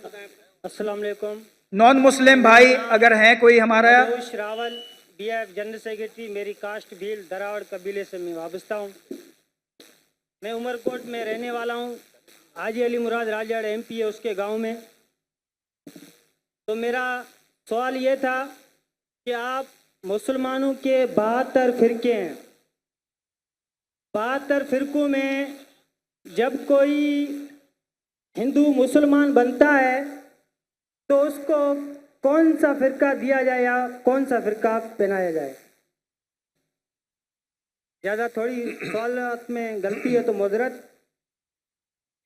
अस्सलाम वालेकुम। Non Muslim भाई अगर हैं कोई हमारा, Manoj Rawal, BF general secretary. मेरी कास्ट भील दरावड़ कबीले से मैं वाबस्ता हूँ। मैं उमरकोट में रहने वाला हूँ। हाजी अली मुराद राजड़ MP है उसके गांव में। तो मेरा सवाल ये था कि आप मुसलमानों के 72 फिरके हैं। 72 फिरकों में जब कोई हिंदू मुसलमान बनता है तो उसको कौन सा फिरका दिया जाए या कौन सा फिरका पहनाया जाए? ज़्यादा थोड़ी सवाल में गलती है तो मुजरत।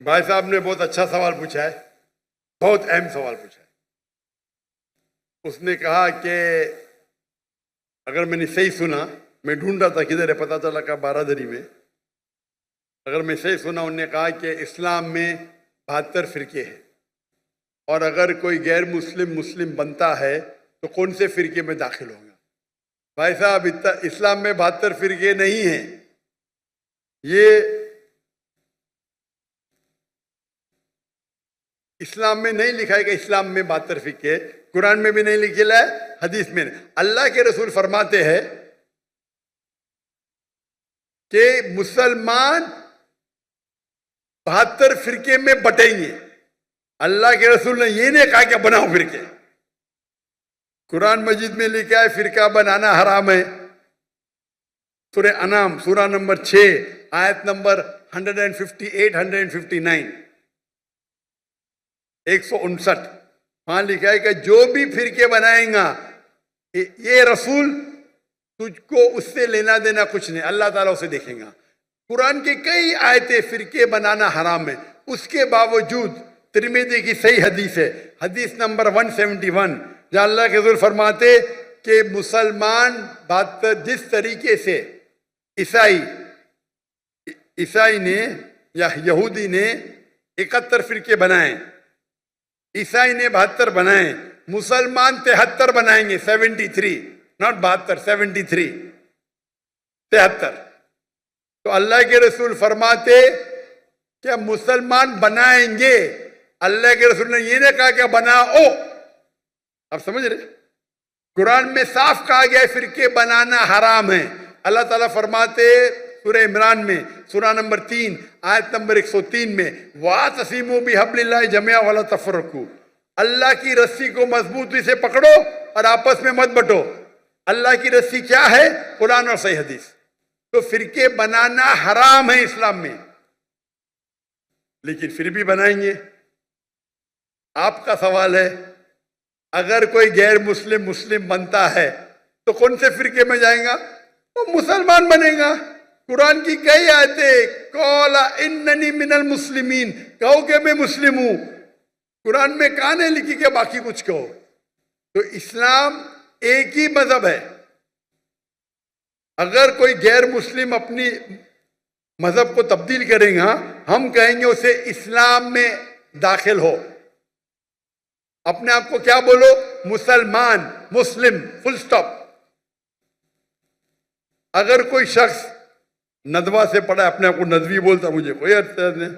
भाई साहब ने बहुत अच्छा सवाल पूछा है, बहुत अहम सवाल पूछा है। उसने कहा कि अगर मैंने सही सुना, मैं ढूंढ रहा था किधर है, पता चला का बारादरी में। अगर मैं सही सुना, उन्होंने कहा कि इस्लाम में 72 फिरके हैं और अगर कोई गैर मुस्लिम मुस्लिम बनता है तो कौन से फिरके में दाखिल होगा। भाई साहब, इस्लाम में 72 फिरके नहीं हैं। ये इस्लाम में नहीं लिखा है कि इस्लाम में 72 फिरके, कुरान में भी नहीं लिखा है, हदीस में नहीं। अल्लाह के रसूल फरमाते हैं कि मुसलमान 72 फिरके में बटेंगे। अल्लाह के रसूल ने ये नहीं कहा कि बनाओ फिरके। कुरान मजीद में लिखा है फिरका बनाना हराम है। सूरह अनाम सूरा नंबर 6 आयत नंबर 158 159 159 वहां लिखा है कि जो भी फिरके बनाएगा ये रसूल तुझको उससे लेना देना कुछ नहीं, अल्लाह ताला उसे देखेगा। कुरान की कई आयतें फिरके बनाना हराम है, उसके बावजूद तिरमिज़ी की सही हदीस है, हदीस नंबर 171, जहाँ अल्लाह के रसूल फरमाते कि मुसलमान 72 जिस तरीके से ईसाई ने या यहूदी ने 71 फिरके बनाए, ईसाई ने 72 बनाए, मुसलमान 73 बनाएंगे, 73, नॉट 72, 73, 73। तो अल्लाह के रसूल फरमाते क्या मुसलमान बनाएंगे, अल्लाह के रसूल ने ये नहीं कहा क्या बनाओ। आप समझ रहे? कुरान में साफ कहा गया है फिरके बनाना हराम है। अल्लाह ताला फरमाते सूरह इमरान में सूरा नंबर 3 आयत नंबर 103 में, वातसिमू बिहब्लिल्लाहि जमिया वला तफरकू, अल्लाह की रस्सी को मजबूती से पकड़ो और आपस में मत बटो। अल्लाह की रस्सी क्या है? कुरान और सही हदीस। तो फिरके बनाना हराम है इस्लाम में, लेकिन फिर भी बनाएंगे। आपका सवाल है अगर कोई गैर मुस्लिम मुस्लिम बनता है तो कौन से फिरके में जाएगा? वो मुसलमान बनेगा। कुरान की कई आयतें, कौला इन्ननी मिनल मुस्लिमीन, कहो कि मैं मुस्लिम हूं। कुरान में कहा नहीं लिखी कि बाकी कुछ कहो। तो इस्लाम एक ही मजहब है। अगर कोई गैर मुस्लिम अपनी मजहब को तब्दील करेगा, हम कहेंगे उसे इस्लाम में दाखिल हो। अपने आप को क्या बोलो? मुसलमान, मुस्लिम, फुल स्टॉप। अगर कोई शख्स नदवा से पढ़ा, अपने आप को नदवी बोलता, मुझे कोई एतराज नहीं।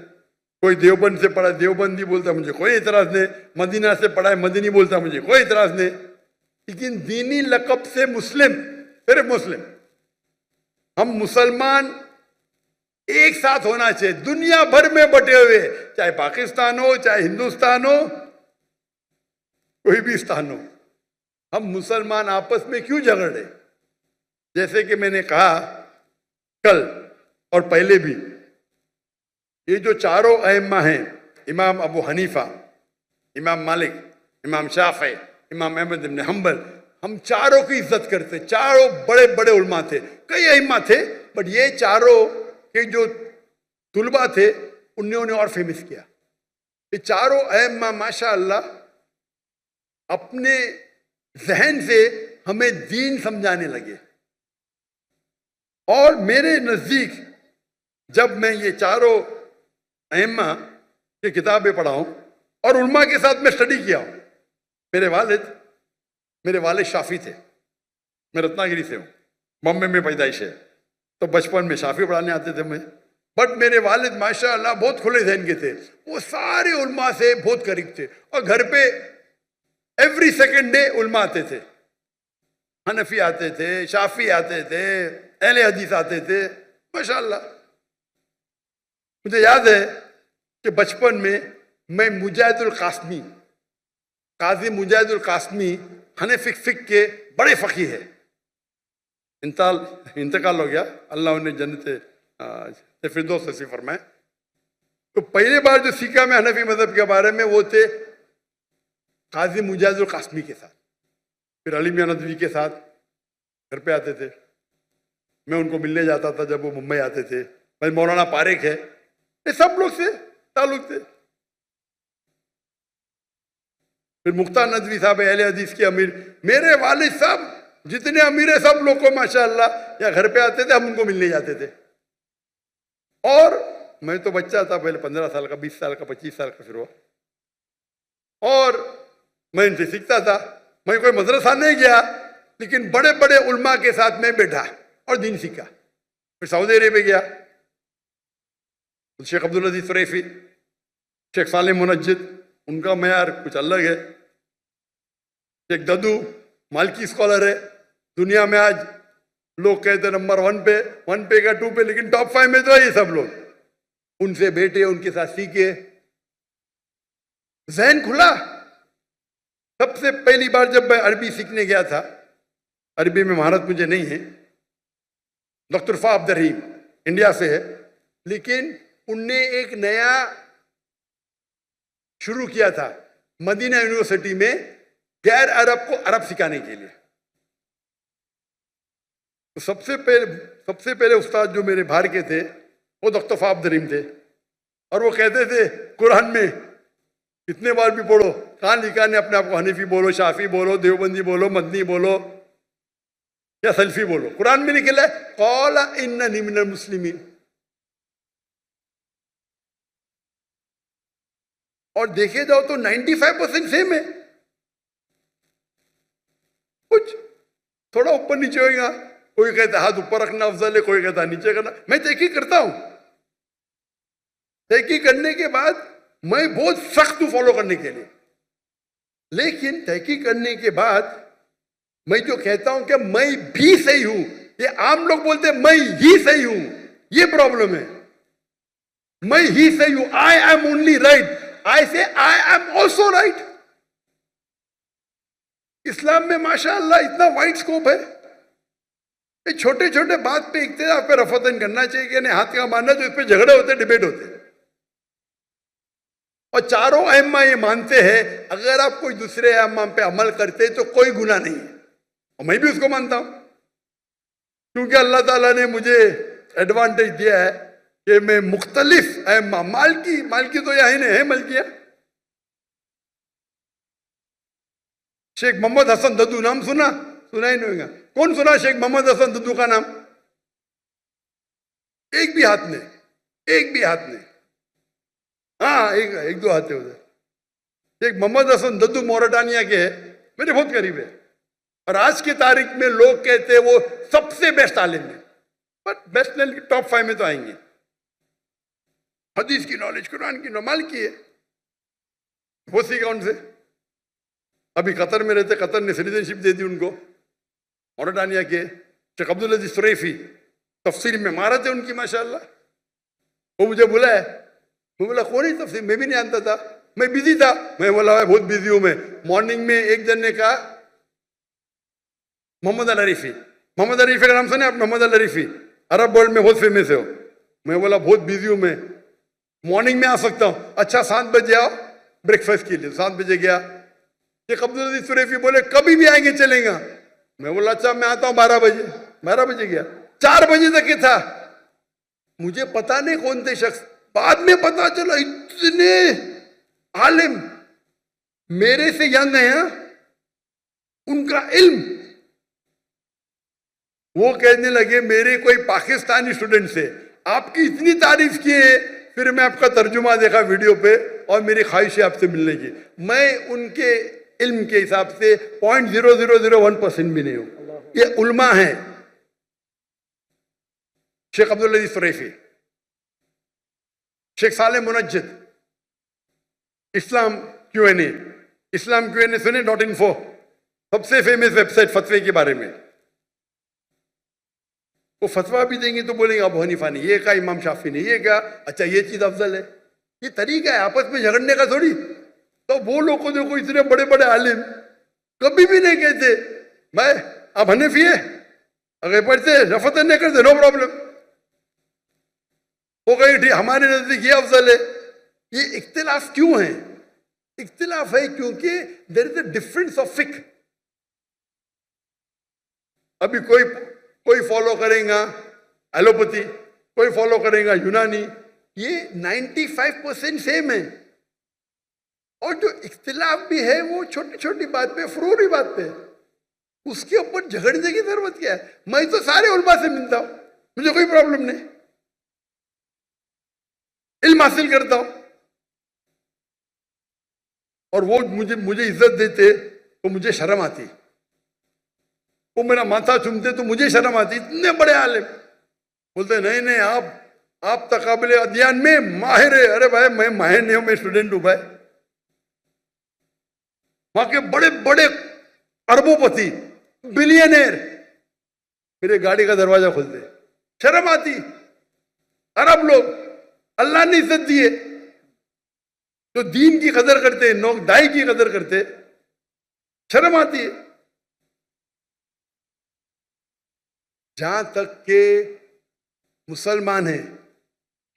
कोई देवबंद से पढ़ा, देवबंदी बोलता, मुझे कोई एतराज नहीं। मदीना से पढ़ा है, मदीनी बोलता, मुझे कोई एतराज नहीं। लेकिन दीनी लक़ब से मुस्लिम, सिर्फ मुस्लिम। हम मुसलमान एक साथ होना चाहिए, दुनिया भर में बटे हुए, चाहे पाकिस्तान हो, चाहे हिंदुस्तान हो, कोई भी स्थान हो। हम मुसलमान आपस में क्यों झगड़े? जैसे कि मैंने कहा कल और पहले भी, ये जो चारों अइम्मा हैं, इमाम अबू हनीफा, इमाम मालिक, इमाम शाफी, इमाम अहमद इब्न हंबल, हम चारों की इज्जत करते। चारों बड़े बड़े उलमा थे, कई अइम्मा थे, बट ये चारों के जो तुलबा थे उन्होंने और फेमस किया। ये चारों अइम्मा माशाअल्लाह अपने जहन से हमें दीन समझाने लगे। और मेरे नजदीक जब मैं ये चारों अइम्मा की किताबें पढ़ा हूं और उलमा के साथ में स्टडी किया हूं, मेरे वालिद शाफी थे, मैं रत्नागिरी से हूं, बॉम्बे में पैदाइश है, तो बचपन में शाफी पढ़ाने आते थे। मैं बट मेरे वालिद माशाअल्लाह बहुत खुले ज़हन के थे, वो सारे उलमा से बहुत करीब थे और घर पे एवरी सेकंड डे उलमा आते थे, हनफी आते थे, शाफी आते थे, अहले हदीस आते थे माशाअल्लाह। मुझे याद है कि बचपन में मैं मुजाहिदुल कासमी, काजी मुजाहिदुल कासमी हनफी फिक के बड़े फ़क़ी है, इंतकाल हो गया, अल्लाह उन्हें जन्नत फिरदौस नसीब फरमाए। तो पहली बार जो सीखा मैं हनफी मज़हब के बारे में वो थे काजी मुजाहिदुल कासमी के साथ, फिर अली मियां नदवी के साथ घर पे आते थे, मैं उनको मिलने जाता था जब वो मुंबई आते थे। भाई मौलाना पारेख है, ये सब लोग से ताल्लुक थे। फिर मुख्तार नदवी साहब अहले हदीस के अमीर, मेरे वालिद साहब जितने अमीर है सब लोग को माशाअल्लाह या घर पे आते थे, हम उनको मिलने जाते थे। और मैं तो बच्चा था पहले, 15 साल का, 20 साल का, 25 साल का फिर हुआ, और मैं इनसे सीखता था। मैं कोई मदरसा नहीं गया, लेकिन बड़े बड़े उलमा के साथ मैं बैठा और दीन सीखा। फिर सऊदी अरेबिया गया, शेख अब्दुल अजीज सुरैफी, शेख सालिम मुनज्जिद, उनका मयार कुछ अलग है। शेख ददू मालकी स्कॉलर है, दुनिया में आज लोग कहते हैं नंबर 1 पे, 1 पे का 2 पे, लेकिन टॉप 5 में तो है ये सब लोग। उनसे बैठे, उनके साथ सीखे, जहन खुला। सबसे पहली बार जब मैं अरबी सीखने गया था, अरबी में महारत मुझे नहीं है, डॉक्टर फा अब्द रहीम इंडिया से है, लेकिन उनने एक नया शुरू किया था मदीना यूनिवर्सिटी में गैर अरब को अरब सिखाने के लिए। तो सबसे पहले उस्ताद जो मेरे बाहर के थे वो डॉक्टर फा अब्द रहीम थे, और वो कहते थे कुरान में कितने बार भी पढ़ो, कहाँ लिखा ने अपने आप को हनीफी बोलो, शाफी बोलो, देवबंदी बोलो, मदनी बोलो या सल्फी बोलो, कुरान में लिखा है कौला इन्ननी मिनल मुस्लिमीन। और देखे जाओ तो 95% सेम है, कुछ थोड़ा ऊपर नीचे होगा, कोई कहता हाथ ऊपर रखना अफजल है, कोई कहता नीचे करना। मैं तहकीक करता हूं, तहकीक करने के बाद मैं बहुत सख्त हूं फॉलो करने के लिए, लेकिन तहकीक करने के बाद मैं जो कहता हूं कि मैं भी सही हूं, ये आम लोग बोलते हैं मैं ही सही हूं, ये प्रॉब्लम है। मैं ही सही हूं, आई एम ओनली राइट, आई से आई एम ऑल्सो राइट। इस्लाम में माशाअल्लाह इतना वाइड स्कोप है, ये छोटे छोटे बात पे इख्तिलाफ पे रफतन करना चाहिए कि नहीं, हाथ का मानना, तो इस पे झगड़े होते, डिबेट होते। और चारों अहम्मा ये मानते हैं अगर आप कोई दूसरे अहम्मा पे अमल करते तो कोई गुनाह नहीं है, और मैं भी उसको मानता हूं, क्योंकि अल्लाह ताला ने मुझे एडवांटेज दिया है कि मैं मुख्तलिफ अहम्मा, मालकी तो यही नहीं है, मलकिया, शेख मोहम्मद हसन दद्दू नाम सुना ही नहीं होगा, कौन सुना शेख मोहम्मद हसन दद्दू का नाम? एक भी हाथ नहीं, हाँ एक दो हाथ है उधर। शेख मोहम्मद हसन दद्दू मोरटानिया के है, मेरे बहुत करीब है, और आज की तारीख में लोग कहते हैं वो सबसे बेस्ट आलिम है, बट बेस्ट नहीं, टॉप 5 में तो आएंगे। हदीस की नॉलेज, कुरान की नमाल की है, वो सीखा उनसे। अभी कतर में रहते, कतर ने सिटीजनशिप दे दी उनको, मोरटानिया के शेख अब्दुल अजीज सुरैफी, तफसीर में महारत है उनकी माशाअल्लाह। वो मुझे बुलाया, मैं बोला कौन है तफसीर, मैं भी नहीं जानता था, मैं बिजी था। मैं बोला भाई बहुत बिजी हूं मैं। मॉर्निंग में एक जन ने कहा मोहम्मद अल अरीफी का नाम सुने आप? मोहम्मद अल अरीफी अरब वर्ल्ड में बहुत फेमस है हो। मैं बोला बहुत बिजी हूं मैं, मॉर्निंग में आ सकता हूं? अच्छा 7 बजे आओ ब्रेकफास्ट के लिए। 7 बजे गया। शेख अब्दुल अजीज सुरैफी बोले कभी भी आएंगे चलेगा। मैं बोला अच्छा मैं आता हूं 12 बजे। 12 बजे गया, 4 बजे तक ये था। मुझे पता नहीं कौन थे शख्स, बाद में पता चला इतने आलिम मेरे से यंग है, उनका इल्म। वो कहने लगे मेरे कोई पाकिस्तानी स्टूडेंट से आपकी इतनी तारीफ की है, फिर मैं आपका तर्जुमा देखा वीडियो पे और मेरी ख्वाहिश है आपसे मिलने की। मैं उनके इल्म के हिसाब से 0.0001% भी नहीं हूं। ये उल्मा है। शेख अब्दुल अजीज सुरैफी शेख साले मुनज्जिद, इस्लाम Q&A, इस्लाम Q&A सुने .info, सबसे फेमस वेबसाइट फतवे के बारे में। वो फतवा भी देंगे तो बोलेंगे अबू हनीफा ने ये कहा, इमाम शाफी ने ये कहा, अच्छा ये चीज अफजल है। ये तरीका है आपस में झगड़ने का थोड़ी। तो वो लोग को देखो, इतने बड़े बड़े आलिम कभी भी नहीं कहते भाई आप हनीफी है, अगर पढ़ते रफत नहीं करते नो प्रॉब्लम, वो कहीं ठीक हमारे नजदीक ये अफजल है। ये इख्तिलाफ क्यों है? इख्तिलाफ है क्योंकि there is a difference of फिक। अभी कोई फॉलो करेगा एलोपैथी, कोई फॉलो करेगा यूनानी, ये 95% सेम है। और जो इख्तिलाफ भी है वो छोटी छोटी बात पे, फरूरी बात पे, उसके ऊपर झगड़ने की जरूरत क्या है? मैं तो सारे उलमा से मिलता हूं, मुझे कोई प्रॉब्लम नहीं, इल्म हासिल करता हूं, और वो मुझे इज्जत देते तो मुझे शर्म आती, वो मेरा माथा चूमते तो मुझे शर्म आती। इतने बड़े आलिम बोलते नहीं नहीं आप तकाबले अध्ययन में माहिर है। अरे भाई मैं माहिर नहीं हूं, मैं स्टूडेंट हूं भाई। वहां के बड़े बड़े अरबोपति बिलियनर मेरे गाड़ी का दरवाजा खोलते, शर्म आती। अरब लोग अल्लाह ने इज्जत दिए तो दीन की कदर करते, नौक दाई की कदर करते, शर्म आती है। जहां तक के मुसलमान है,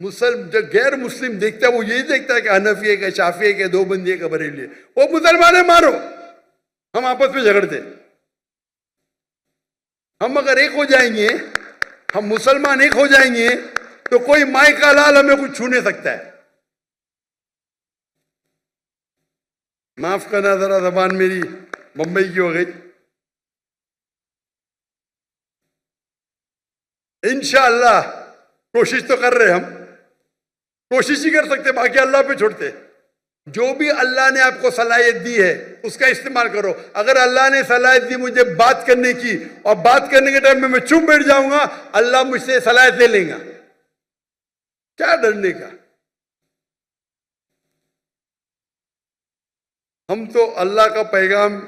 जो गैर मुस्लिम देखता है वो यही देखता है कि हनफी है, कि शाफी है, कि देवबंदी है, कि बरेली है। वो मुसलमान है मारो, हम आपस में झगड़ते। हम अगर एक हो जाएंगे, हम मुसलमान एक हो जाएंगे तो कोई माई का लाल हमें कुछ छू नहीं सकता है। माफ करना जरा जबान मेरी मुंबई की हो गई। इंशाअल्लाह कोशिश तो कर रहे, हम कोशिश ही कर सकते, बाकी अल्लाह पे छोड़ते। जो भी अल्लाह ने आपको सलाहियत दी है उसका इस्तेमाल करो। अगर अल्लाह ने सलाहियत दी मुझे बात करने की, और बात करने के टाइम में मैं चुप बैठ जाऊंगा, अल्लाह मुझसे सलाहियत ले लेगा, क्या डरने का। हम तो अल्लाह का पैगाम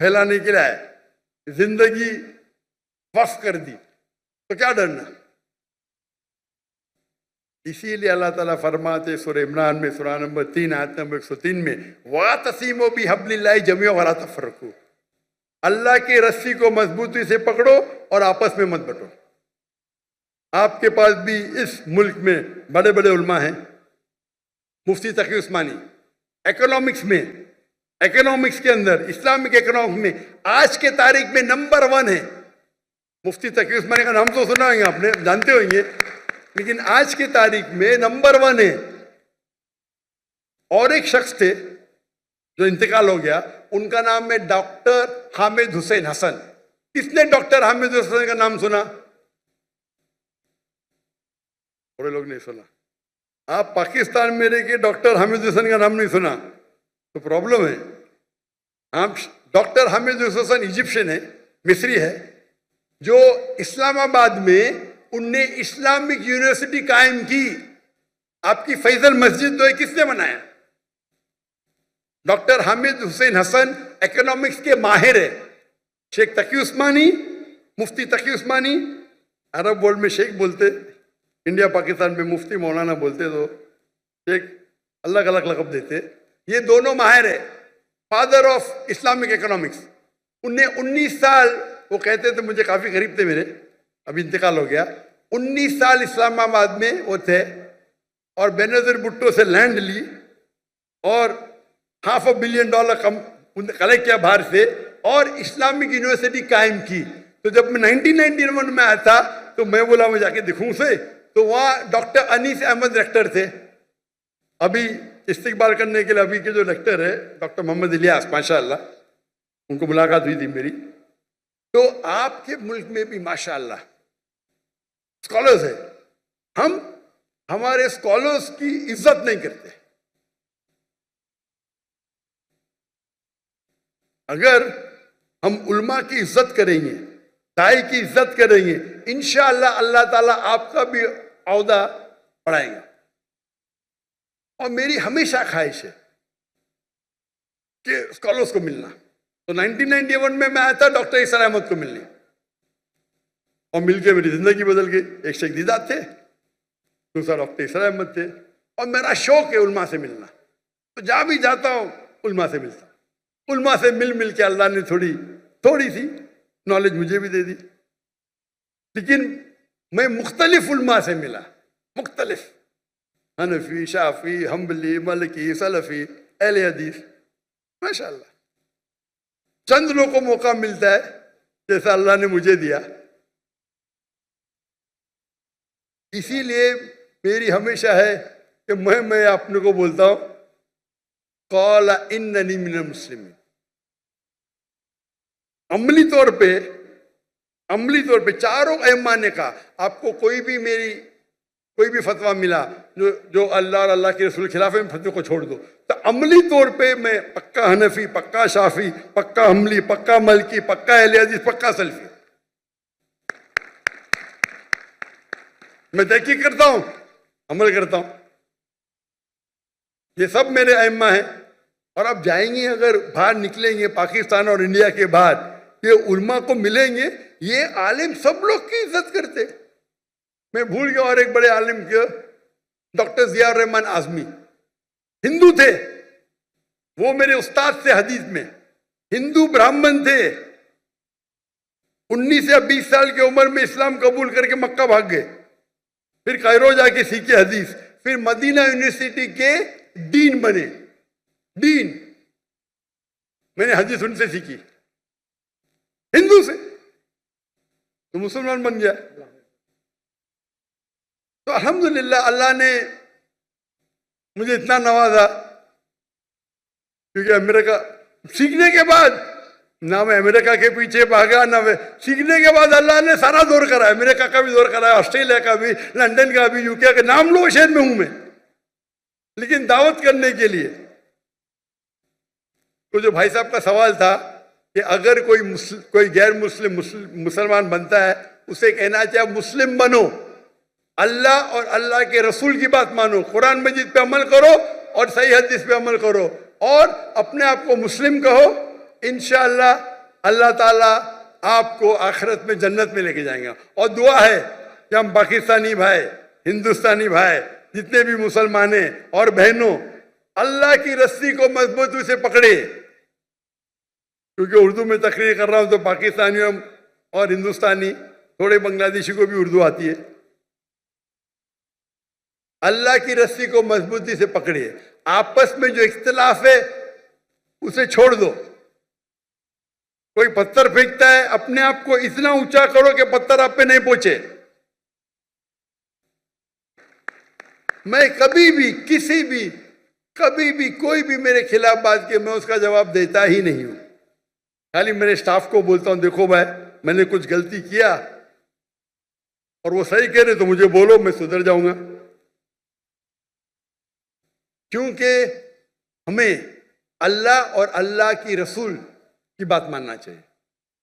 फैलाने के लिए आए, जिंदगी वक्फ कर दी तो क्या डरना। इसीलिए अल्लाह ताला फरमाते सूरह इमरान में सूरह नंबर 3 आयत नंबर 103 में, वातसीमो बिहब्लिल्लाहि जमीअन वला तफरकू, अल्लाह की रस्सी को मजबूती से पकड़ो और आपस में मत बंटो। आपके पास भी इस मुल्क में बड़े बड़े उलमा हैं। मुफ्ती तकी उस्मानी इकोनॉमिक्स के अंदर, इस्लामिक इकोनॉमिक्स में आज के तारीख में नंबर 1 है। मुफ्ती तकी उस्मानी का नाम तो सुना होंगे आपने, जानते होंगे, लेकिन आज की तारीख में नंबर 1 है। और एक शख्स थे जो इंतकाल हो गया, उनका नाम है डॉक्टर हामिद हुसैन हसन। किसने डॉक्टर हामिद हुसैन का नाम सुना? थोड़े लोग नहीं सुना। आप पाकिस्तान में रह के डॉक्टर हामिद हुसैन का नाम नहीं सुना तो प्रॉब्लम है। आप डॉक्टर हामिद हुसैन इजिप्शियन है, मिस्री है, जो इस्लामाबाद में उनने इस्लामिक यूनिवर्सिटी कायम की। आपकी फैजल मस्जिद तो है, किसने बनाया? डॉक्टर हामिद हुसैन हसन इकोनॉमिक्स के माहिर है। शेख तकी उस्मानी, मुफ्ती तकी उस्मानी, अरब वर्ल्ड में शेख बोलते, इंडिया पाकिस्तान में मुफ्ती मौलाना बोलते, तो शेख अलग अलग लक़ब देते। ये दोनों माहिर है, फादर ऑफ इस्लामिक इकोनॉमिक्स। उन्हें 19 साल, वो कहते थे, मुझे काफी करीब थे मेरे, अभी इंतकाल हो गया, 19 साल इस्लामाबाद में वो थे और बेनजीर भुट्टो से लैंड ली और $500 मिलियन कलेक्ट किया बाहर से और इस्लामिक यूनिवर्सिटी कायम की। तो जब मैं 1991 में आया था तो मैं बोला मैं जाके दिखूं से, तो वहाँ डॉक्टर अनीस अहमद रेक्टर थे। अभी इस्तिकबाल करने के लिए अभी के जो रेक्टर है डॉक्टर मोहम्मद इलियास, माशाअल्लाह, उनको मुलाकात हुई थी मेरी। तो आपके मुल्क में भी माशाअल्लाह स्कॉलर्स है। हम हमारे स्कॉलर्स की इज्जत नहीं करते। अगर हम उल्मा की इज्जत करेंगे, दाई की इज्जत करेंगे, इंशाअल्लाह अल्लाह ताला आपका भी औहदा बढ़ाएगा। और मेरी हमेशा ख्वाहिश है कि स्कॉलर्स को मिलना। तो 1991 में मैं आया था डॉक्टर ईसार अहमद को मिलने, और मिलके मेरी जिंदगी बदल गई। एक शेख दीदात थे, दूसरा डॉक्टर ईसार अहमद थे, और मेरा शौक है उल्मा से मिलना। तो जहां भी जाता हूं उल्मा से मिलता हूं। उल्मा से मिल के अल्लाह ने थोड़ी सी नॉलेज मुझे भी दे दी। लेकिन मैं मुख्तलिफ उल्मा से मिला, मुख्तलिफ, हनफी, शाफी, हम्बली, मलकी, सलफी, अहले हदीस, माशाअल्लाह। चंद लोगों को मौका मिलता है जैसा अल्लाह ने मुझे दिया। इसीलिए मेरी हमेशा है कि मैं अपने को बोलता हूं क़ाला इन्ननी मिनल मुस्लिमीन। अमली तौर पे चारों अइम्मा ने कहा, आपको कोई भी फतवा मिला जो अल्लाह और अल्लाह के रसूल के खिलाफ में, फतवे को छोड़ दो। तो अमली तौर पे मैं पक्का हनफी, पक्का शाफी, पक्का हमली, पक्का मलकी, पक्का अहले हदीस, पक्का सलफी। मैं तहकीक करता हूं, अमल करता हूं। ये सब मेरे अइम्मा हैं। और अब जाएंगे, अगर बाहर निकलेंगे पाकिस्तान और इंडिया के बाहर, ये उल्मा को मिलेंगे, ये आलिम सब लोग की इज्जत करते। मैं भूल गया और एक बड़े आलिम के, डॉक्टर जियाउर रहमान आजमी, हिंदू थे, वो मेरे उस्ताद थे हदीस में, हिंदू ब्राह्मण थे। 19 या 20 साल की उम्र में इस्लाम कबूल करके मक्का भाग गए, फिर कायरो जाके सीखे हदीस, फिर मदीना यूनिवर्सिटी के डीन बने। डीन, मैंने हदीस उनसे सीखी, हिंदू से, तो मुसलमान बन गया। तो अल्हम्दुलिल्लाह अल्लाह ने मुझे इतना नवाजा, क्योंकि अमेरिका सीखने के बाद ना मैं अमेरिका के पीछे भागा, ना मैं सीखने के बाद अल्लाह ने सारा दौर कराया, अमेरिका का भी दौर कराया, ऑस्ट्रेलिया का भी, लंदन का भी, यूके का, नाम लो शहर में हूं मैं, लेकिन दावत करने के लिए। तो जो भाई साहब का सवाल था कि अगर कोई गैर मुसलमान बनता है, उसे कहना चाहिए मुस्लिम बनो, अल्लाह और अल्लाह के रसूल की बात मानो, कुरान मजीद पे अमल करो और सही हदीस पे अमल करो, और अपने आप को मुस्लिम कहो। इंशाअल्लाह अल्लाह ताला आपको आखिरत में जन्नत में लेके जाएंगे। और दुआ है कि हम पाकिस्तानी भाई, हिंदुस्तानी भाई, जितने भी मुसलमान हैं और बहनों, अल्लाह की रस्सी को मजबूती से पकड़े। क्योंकि उर्दू में तकरीर कर रहा हूं तो पाकिस्तानियों और हिंदुस्तानी, थोड़े बांग्लादेशी को भी उर्दू आती है। अल्लाह की रस्सी को मजबूती से पकड़िए। आपस में जो इख्तिलाफ है उसे छोड़ दो। कोई पत्थर फेंकता है, अपने आप को इतना ऊंचा करो कि पत्थर आप पे नहीं पहुंचे। मैं कभी भी कोई भी मेरे खिलाफ बात के, मैं उसका जवाब देता ही नहीं हूं। खाली मेरे स्टाफ को बोलता हूं, देखो भाई मैंने कुछ गलती किया और वो सही कह रहे तो मुझे बोलो, मैं सुधर जाऊंगा। क्योंकि हमें अल्लाह और अल्लाह की रसूल की बात मानना चाहिए।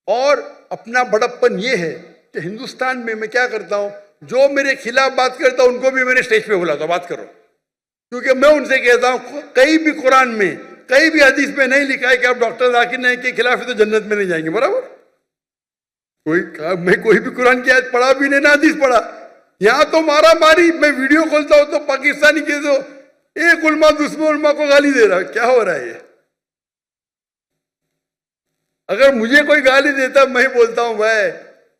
और अपना बड़प्पन ये है कि हिंदुस्तान में मैं क्या करता हूं, जो मेरे खिलाफ बात करता हूं उनको भी मैंने स्टेज पे बुलाता हूं, बात करो। क्योंकि मैं उनसे कहता हूं, कहीं भी कुरान में, कहीं भी हदीस में नहीं लिखा है कि आप डॉक्टर जाकिर नाइक के खिलाफ है तो जन्नत में नहीं जाएंगे, बराबर। मैं कोई भी कुरान की आयत पढ़ा भी नहीं, ना हदीस पढ़ा। यहां तो मारा मारी, मैं वीडियो खोलता हूं तो पाकिस्तानी के तो एक उल्मा दूसरे उल्मा को गाली दे रहा है। क्या हो रहा है ये? अगर मुझे कोई गाली देता, मैं बोलता हूं भाई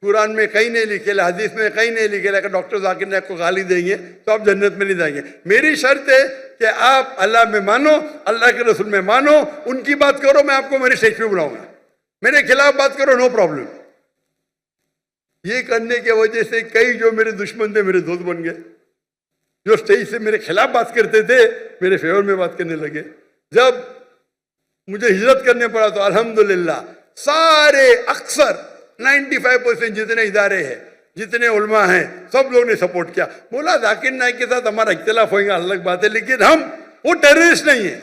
कुरान में कहीं नहीं लिखे, हदीस में कहीं नहीं लिखे, अगर डॉक्टर जाकिर नाइक को गाली देंगे तो आप जन्नत में नहीं जाएंगे। मेरी शर्त है कि आप अल्लाह में मानो, अल्लाह के रसूल में मानो, उनकी बात करो, मैं आपको मेरे स्टेज पे बुलाऊंगा। मेरे खिलाफ बात करो, नो प्रॉब्लम। ये करने की वजह से कई जो मेरे दुश्मन थे मेरे दोस्त बन गए। जो स्टेज से मेरे खिलाफ बात करते थे, मेरे फेवर में बात करने लगे। जब मुझे हिजरत करने पड़ा तो अल्हम्दुलिल्लाह सारे, अक्सर 95% जितने इदारे हैं, जितने उल्मा हैं, सब लोगों ने सपोर्ट किया। बोला जाकिर नाइक के साथ हमारा इख्तिलाफ होगा अलग बात है, लेकिन हम वो टेररिस्ट नहीं है।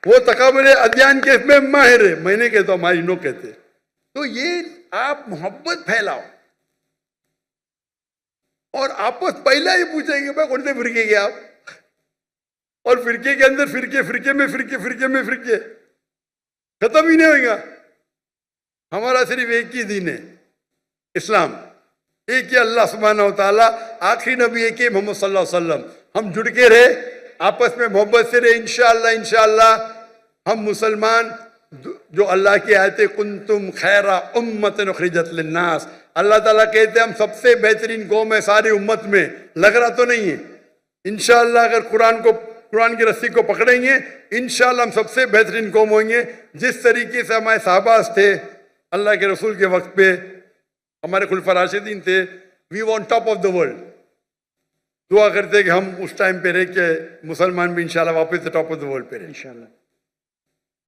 वो तकाबुल अध्ययन के इसमें माहिर है, मैंने कहता हूं, माहिर नो कहते। तो ये आप मोहब्बत फैलाओ। और आपस पहला ही पूछेंगे भाई कौन से फिरके के आप, और फिरके के अंदर फिरके, फिरके में फिरके, फिरके में फिरके, खत्म ही नहीं होगा। हमारा सिर्फ एक ही दीन है, इस्लाम। एक ही अल्लाह सुब्हानहू व तआला, आखिरी नबी एक ही मोहम्मद सल्लल्लाहु अलैहि वसल्लम। हम जुड़ के रहे, आपस में मोहब्बत से रहे, इंशाअल्लाह इंशाअल्लाह हम मुसलमान जो अल्लाह की आयत कुंतुम खैरा उम्मतन उखरिजत लिन्नास, अल्लाह ताला कहते हैं हम सबसे बेहतरीन कौम है सारी उम्मत में। लग रहा तो नहीं है? इंशाअल्लाह अगर कुरान की रस्सी को पकड़ेंगे, इंशाअल्लाह हम सबसे बेहतरीन कौम होंगे। जिस तरीके से हमारे साहबाज थे अल्लाह के रसूल के वक्त पे, हमारे खुलफा राशिदीन थे, we want top of the world. दुआ करते कि हम उस टाइम पे रह के मुसलमान भी इंशाल्लाह वापस टॉप ऑफ द वर्ल्ड पे रहे। इंशाल्लाह।